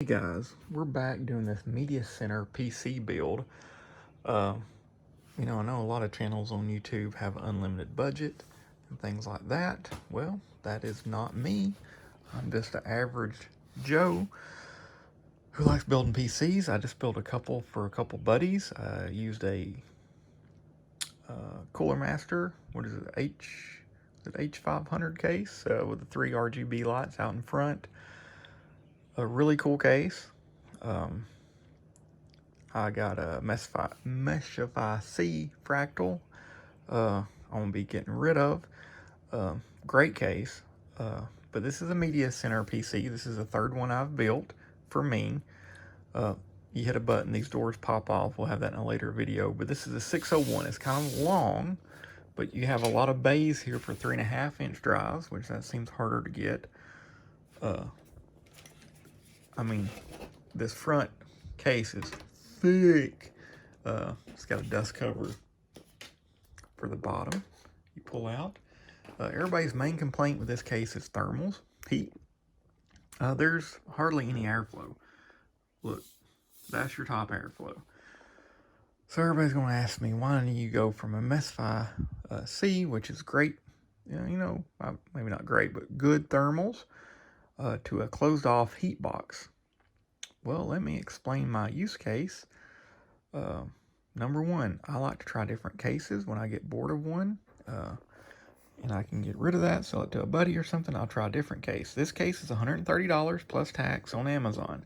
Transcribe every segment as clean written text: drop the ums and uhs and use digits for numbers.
Guys, we're back doing this media center PC build. I know a lot of channels on YouTube have unlimited budget and things like that. Well, that is not me. I'm just an average Joe who likes building PCs. I just built a couple for a couple buddies. I used a Cooler Master, what is it, H500 case with the 3 RGB lights out in front. A really cool case. I got a Meshify C fractal I'm going to be getting rid of. Great case. But this is a media center PC. This is the third one I've built for me. You hit a button, these doors pop off. We'll have that in a later video. But this is a 601. It's kind of long, but you have a lot of bays here for 3.5-inch drives, which that seems harder to get. I mean, this front case is thick. It's got a dust cover for the bottom you pull out. Everybody's main complaint with this case is thermals, heat. There's hardly any airflow. Look, that's your top airflow. So everybody's going to ask me, why don't you go from a Meshify C, which is great, maybe not great, but good thermals, to a closed-off heat box? Well, let me explain my use case. Number one, I like to try different cases when I get bored of one, and I can get rid of that, sell it to a buddy or something. I'll try a different case. This case is $130 plus tax on Amazon.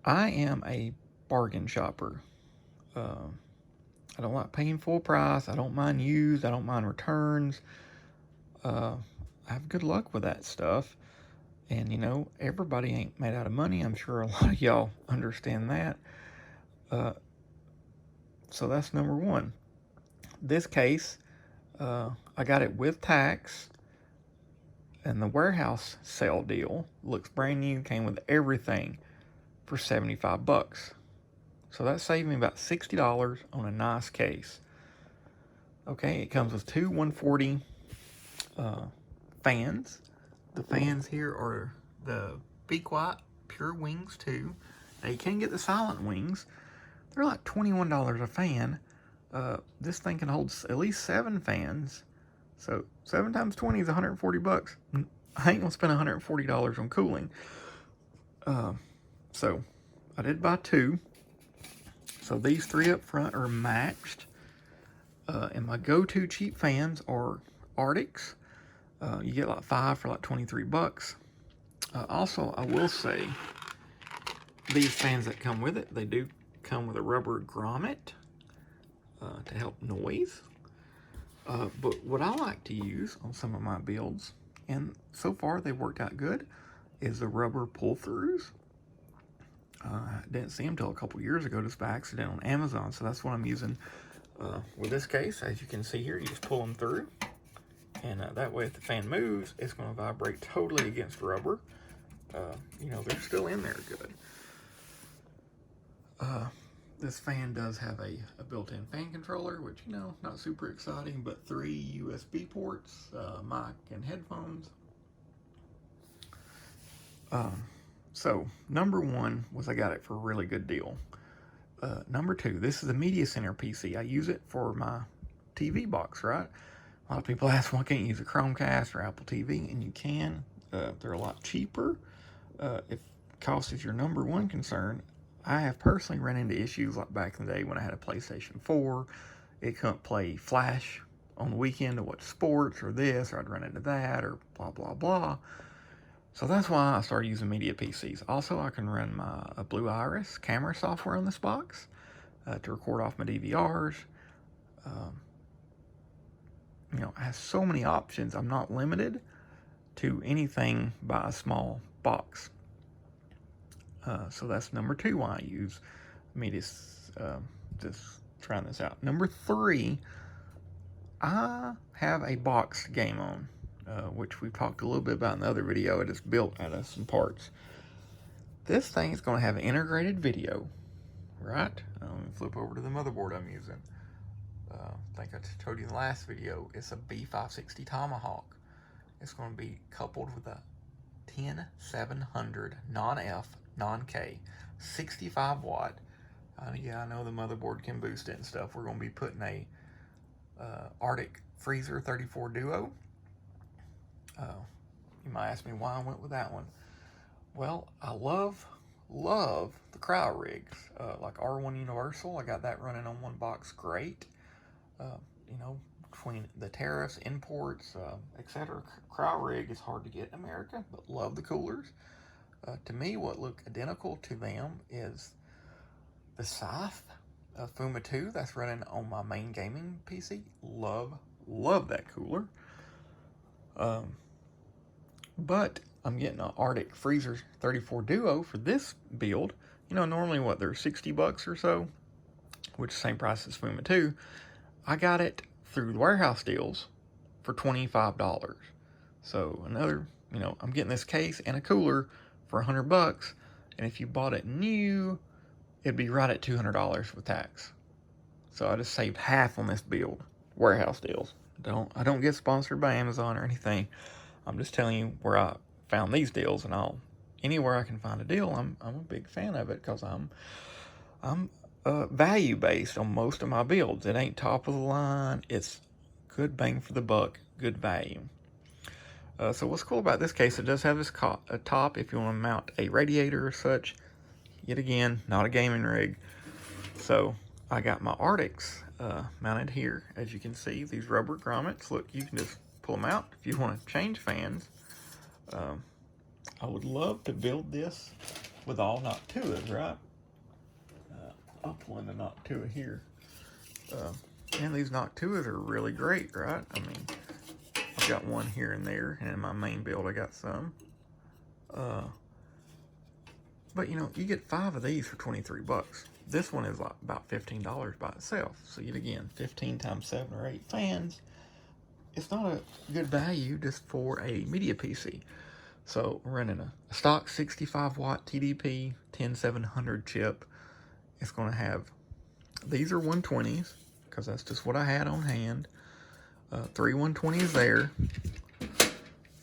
I am a bargain shopper. I don't like paying full price. I don't mind used. I don't mind returns. I have good luck with that stuff. And, everybody ain't made out of money. I'm sure a lot of y'all understand that. So that's number one. This case, I got it with tax. And the warehouse sale deal looks brand new. Came with everything for $75. So that saved me about $60 on a nice case. Okay, it comes with two 140 fans. The fans here are the Be Quiet Pure Wings 2. Now you can get the silent wings. They're like $21 a fan. This thing can hold at least 7 fans. So 7 times 20 is $140. I ain't gonna spend $140 on cooling. So I did buy 2. So these 3 up front are matched. And my go-to cheap fans are Arctics. You get like 5 for like $23. Also, I will say, these fans that come with it, they do come with a rubber grommet to help noise. But what I like to use on some of my builds, and so far they worked out good, is the rubber pull-throughs. I didn't see them till a couple years ago, just by accident on Amazon, so that's what I'm using with this case. As you can see here, you just pull them through, and that way if the fan moves, it's going to vibrate totally against rubber. They're still in there good. This fan does have a built-in fan controller, which, not super exciting, but 3 USB ports, mic and headphones. So, number one was I got it for a really good deal. Number two, this is a media center PC. I use it for my TV box, right? A lot of people ask, why can't you use a Chromecast or Apple TV? And you can. They're a lot cheaper. If cost is your number one concern, I have personally run into issues like back in the day when I had a PlayStation 4. It couldn't play Flash on the weekend to watch sports or this, or I'd run into that, or blah, blah, blah. So that's why I started using media PCs. Also, I can run my Blue Iris camera software on this box to record off my DVRs. It has so many options. I'm not limited to anything by a small box. So that's number two why I use media, just trying this out. Number 3, I have a box game on, which we've talked a little bit about in the other video. It is built out of some parts. This thing is going to have an integrated video, right? Let me flip over to the motherboard I'm using. I think I told you in the last video, it's a B560 Tomahawk. It's going to be coupled with a 10700 non-F, non-K, 65 watt. Yeah, I know the motherboard can boost it and stuff. We're going to be putting a Arctic Freezer 34 Duo. You might ask me why I went with that one. Well, I love the cryo rigs, like R1 Universal. I got that running on one box. Great. You know, between the tariffs, imports, etc. Cryo rig is hard to get in America, but love the coolers. To me, what look identical to them is the Scythe Fuma 2 that's running on my main gaming PC. Love that cooler. But I'm getting an Arctic Freezer 34 Duo for this build. You know, normally what, they're 60 bucks or so, which is the same price as Fuma 2. I got it through the warehouse deals for $25. So another, you know, I'm getting this case and a cooler for 100 bucks. And if you bought it new, it'd be right at $200 with tax. So I just saved half on this build. Warehouse deals. I don't get sponsored by Amazon or anything. I'm just telling you where I found these deals, and anywhere I can find a deal, I'm a big fan of it, because I'm value based on most of my builds. It ain't top of the line. It's good bang for the buck, good value. So what's cool about this case, it does have this top if you want to mount a radiator or such. Yet again, not a gaming rig. So I got my Arctics mounted here. As you can see, these rubber grommets. Look, you can just pull them out if you want to change fans. I would love to build this with all Noctuas, right? I'll pull in the Noctua here. And these Noctuas are really great, right? I mean, I've got one here and there, and in my main build I got some. But you know, you get 5 of these for 23 bucks. This one is like about $15 by itself. So yet again, 15 times 7 or 8 fans. It's not a good value just for a media PC. So we're running a stock 65 watt TDP 10700 chip. It's going to have, these are 120s, because that's just what I had on hand. 3 120s there.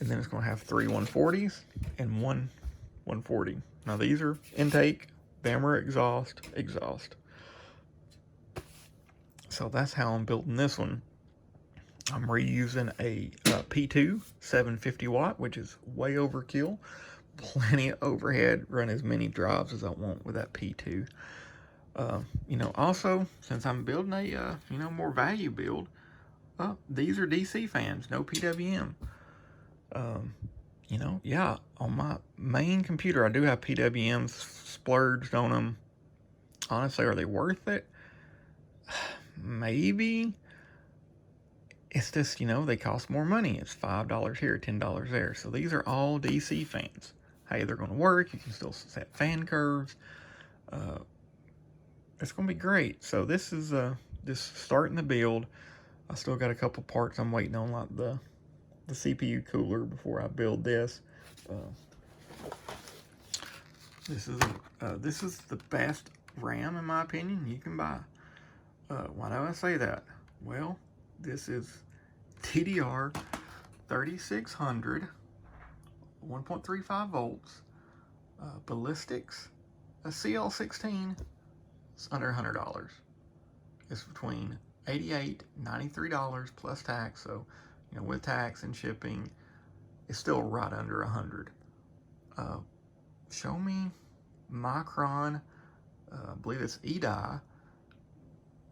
And then it's going to have 3 140s and 1 140. Now these are intake, Bammer exhaust. So that's how I'm building this one. I'm reusing a P2 750 watt, which is way overkill. Plenty of overhead. Run as many drives as I want with that P2. You know, also, since I'm building a you know, more value build, these are DC fans, no PWM. You know, yeah, on my main computer, I do have PWMs splurged on them. Honestly, are they worth it? Maybe. It's just, you know, they cost more money. It's $5 here, $10 there. So these are all DC fans. Hey, they're going to work. You can still set fan curves. It's going to be great. So this is just starting the build. I still got a couple parts I'm waiting on, like the CPU cooler before I build this. This is the best RAM in my opinion you can buy. Why do I say that? Well, this is TDR 3600, 1.35 volts, Ballistix, a CL16. It's under $100. It's between $88 and $93 plus tax. So, you know, with tax and shipping, it's still right under 100. Show me Micron, I believe it's EDI.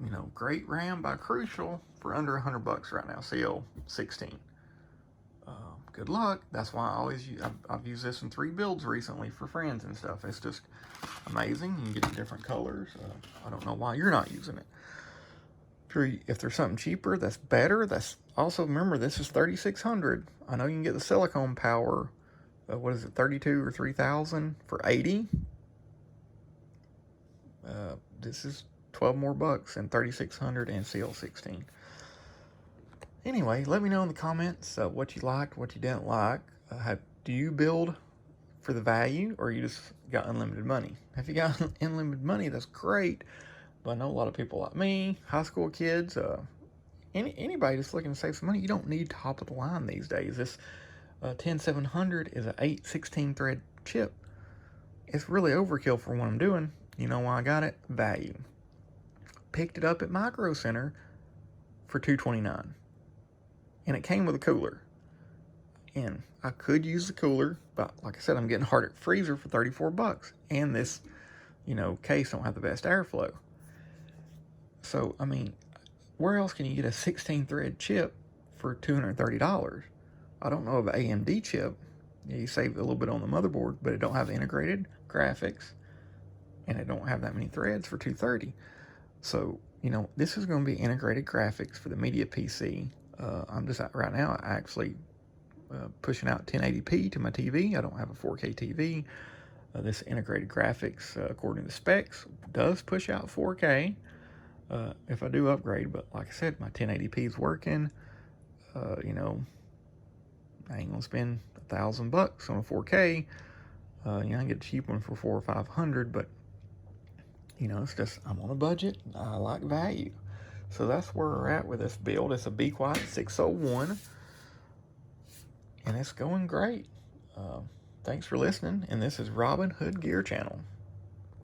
You know, great RAM by Crucial for under 100 bucks right now, CL16. Good luck. That's why I've used this in 3 builds recently for friends and stuff. It's just amazing. You can get the different colors. I don't know why you're not using it. If there's something cheaper that's better, that's also, remember, this is 3600. I know you can get the silicone power, what is it, 32 or 3000 for 80. This is 12 more bucks and 3600 and CL16. Anyway, let me know in the comments what you liked, what you didn't like. Do you build for the value, or you just got unlimited money? If you got unlimited money, that's great. But I know a lot of people like me, high school kids, anybody just looking to save some money. You don't need top of the line these days. 10700 is a 816 thread chip. It's really overkill for what I'm doing. You know why I got it? Value. Picked it up at Micro Center for $229, and it came with a cooler. And I could use the cooler, but like I said, I'm getting Arctic freezer for $34, and this, case don't have the best airflow. So I mean, where else can you get a 16 thread chip for $230? I don't know of an AMD chip. Yeah, you save a little bit on the motherboard, but it don't have integrated graphics, and it don't have that many threads for $230. So, this is going to be integrated graphics for the media PC. I'm just right now actually pushing out 1080p to my TV. I don't have a 4K TV. This integrated graphics, according to the specs, does push out 4K if I do upgrade. But like I said, my 1080p is working. I ain't gonna spend $1,000 on a 4K. I can get a cheap one for $400 or $500, but it's just I'm on a budget. I like value, so that's where we're at with this build. It's a Be Quiet 601, and it's going great. Thanks for listening, and this is Robin Hood Gear Channel.